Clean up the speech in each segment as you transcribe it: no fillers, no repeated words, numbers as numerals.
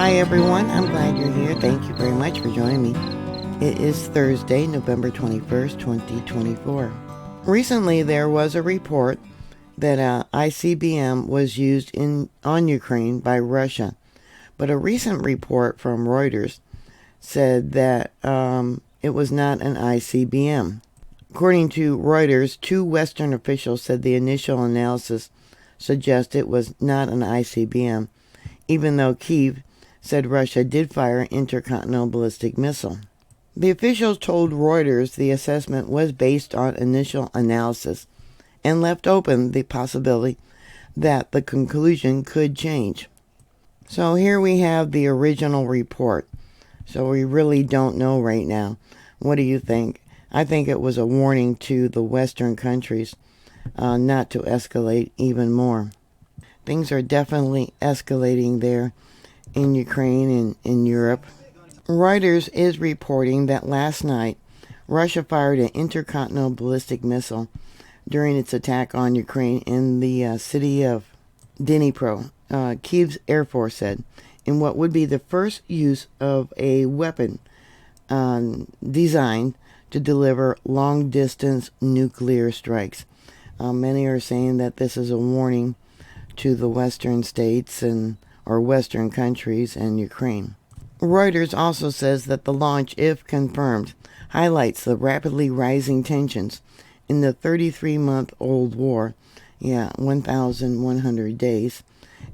Hi everyone, I'm glad you're here. Thank you very much for joining me. It is Thursday, November 21st, 2024. Recently there was a report that ICBM was used on Ukraine by Russia. But a recent report from Reuters said that it was not an ICBM. According to Reuters, two Western officials said the initial analysis suggests it was not an ICBM, even though Kyiv said Russia did fire an intercontinental ballistic missile. The officials told Reuters the assessment was based on initial analysis and left open the possibility that the conclusion could change. So here we have the original report. So we really don't know right now. What do you think? I think it was a warning to the Western countries not to escalate even more. Things are definitely escalating there in Ukraine and in Europe. Reuters is reporting that last night Russia fired an intercontinental ballistic missile during its attack on Ukraine in the city of Dnipro. Kyiv's Air Force said, in what would be the first use of a weapon designed to deliver long-distance nuclear strikes. Many are saying that this is a warning to the Western states or Western countries and Ukraine. Reuters also says that the launch, if confirmed, highlights the rapidly rising tensions in the 33-month-old war, 1,100 days,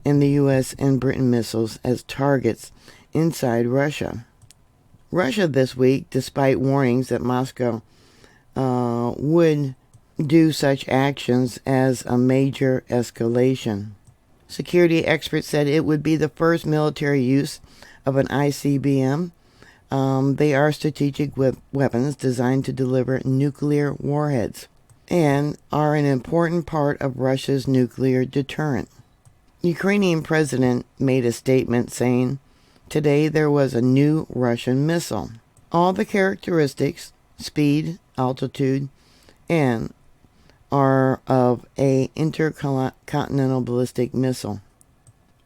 and the U.S. and Britain missiles as targets inside Russia. Russia this week, despite warnings that Moscow would do such actions as a major escalation. Security experts said it would be the first military use of an ICBM. They are strategic weapons designed to deliver nuclear warheads and are an important part of Russia's nuclear deterrent. Ukrainian president made a statement saying, today there was a new Russian missile. All the characteristics, speed, altitude, and are of a intercontinental ballistic missile.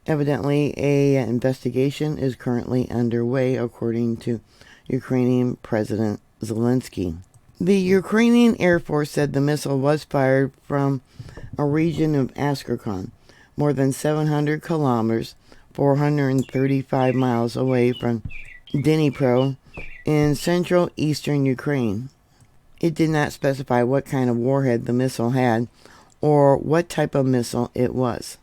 Evidently, an investigation is currently underway, according to Ukrainian President Zelensky. The Ukrainian Air Force said the missile was fired from a region of Astrakhan, more than 700 kilometers, 435 miles away from Dnipro in central eastern Ukraine. It did not specify what kind of warhead the missile had or what type of missile it was.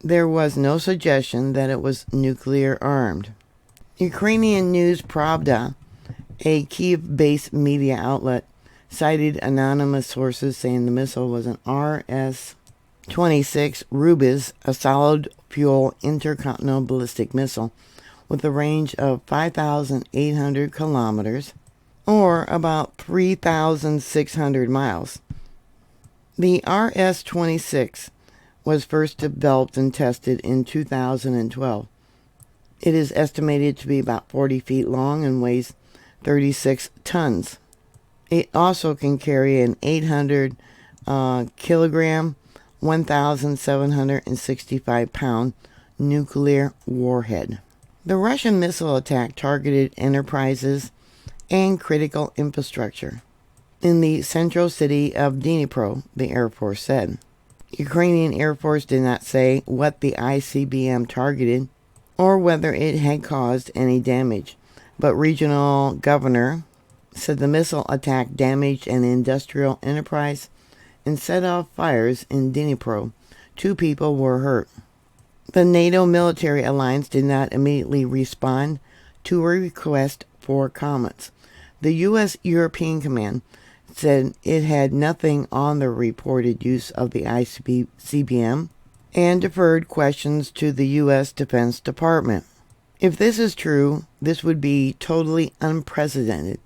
There was no suggestion that it was nuclear armed. Ukrainian News Pravda, a Kyiv-based media outlet, cited anonymous sources saying the missile was an RS-26 Rubis, a solid-fuel intercontinental ballistic missile with a range of 5,800 kilometers, or about 3,600 miles. The RS-26 was first developed and tested in 2012. It is estimated to be about 40 feet long and weighs 36 tons. It also can carry an 800 kilogram, 1,765 pound nuclear warhead. The Russian missile attack targeted enterprises and critical infrastructure in the central city of Dnipro, the Air Force said. Ukrainian Air Force did not say what the ICBM targeted or whether it had caused any damage, but regional governor said the missile attack damaged an industrial enterprise and set off fires in Dnipro. 2 people were hurt. The NATO military alliance did not immediately respond to a request for comments. The U.S. European Command said it had nothing on the reported use of the ICBM and deferred questions to the U.S. Defense Department. If this is true, this would be totally unprecedented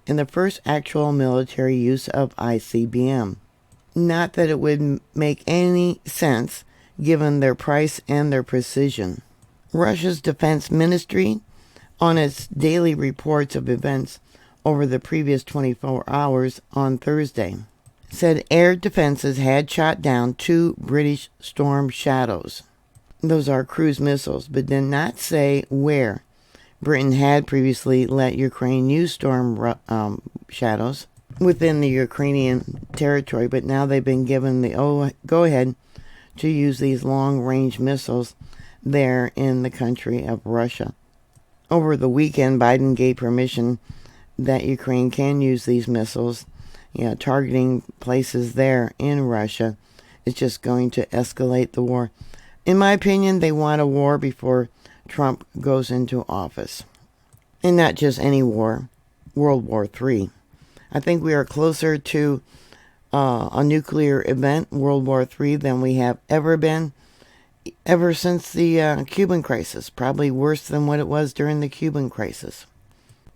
and the first actual military use of ICBM. Not that it would make any sense given their price and their precision. Russia's defense ministry, on its daily reports of events over the previous 24 hours on Thursday, said air defenses had shot down 2 British Storm Shadows. Those are cruise missiles, but did not say where. Britain had previously let Ukraine use storm shadows within the Ukrainian territory, but now they've been given the go-ahead to use these long-range missiles there in the country of Russia. Over the weekend, Biden gave permission that Ukraine can use these missiles, targeting places there in Russia. It's just going to escalate the war. In my opinion, they want a war before Trump goes into office. And not just any war, World War III. I think we are closer to a nuclear event, World War III, than we have ever been, ever since the Cuban crisis. Probably worse than what it was during the Cuban crisis.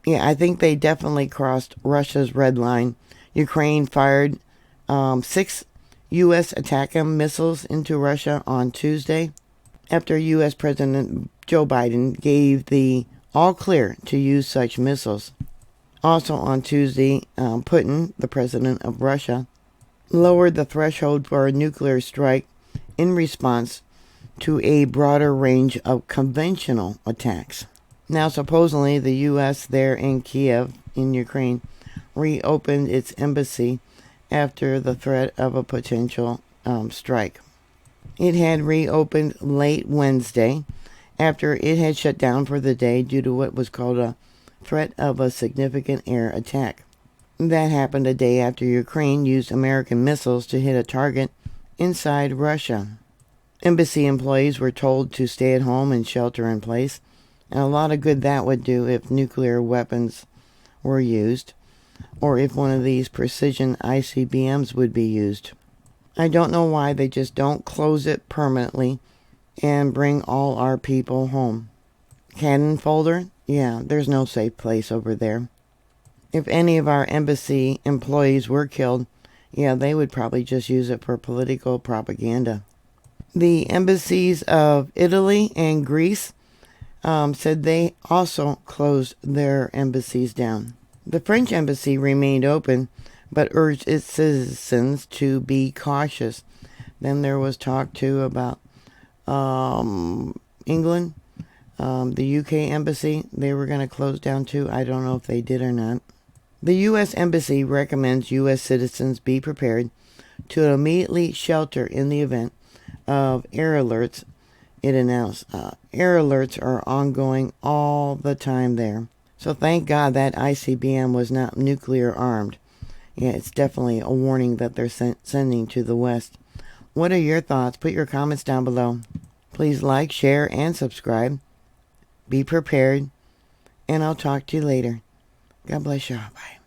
Yeah, I think they definitely crossed Russia's red line. Ukraine fired 6 U.S. ATACMS missiles into Russia on Tuesday, after U.S. President Joe Biden gave the all clear to use such missiles. Also on Tuesday, Putin, the president of Russia, lowered the threshold for a nuclear strike in response to a broader range of conventional attacks. Now, supposedly, the U.S. there in Kiev, in Ukraine, reopened its embassy after the threat of a potential strike. It had reopened late Wednesday after it had shut down for the day due to what was called a threat of a significant air attack. That happened a day after Ukraine used American missiles to hit a target inside Russia. Embassy employees were told to stay at home and shelter in place, and a lot of good that would do if nuclear weapons were used, or if one of these precision ICBMs would be used. I don't know why they just don't close it permanently and bring all our people home. Cannon folder? Yeah, there's no safe place over there. If any of our embassy employees were killed, they would probably just use it for political propaganda. The embassies of Italy and Greece said they also closed their embassies down. The French embassy remained open, but urged its citizens to be cautious. Then there was talk, too, about England, the UK embassy. They were going to close down, too. I don't know if they did or not. The U.S. Embassy recommends U.S. citizens be prepared to immediately shelter in the event of air alerts. It announced air alerts are ongoing all the time there. So thank God that ICBM was not nuclear armed. Yeah, it's definitely a warning that they're sending to the West. What are your thoughts? Put your comments down below. Please like, share, and subscribe. Be prepared. And I'll talk to you later. God bless you. Bye.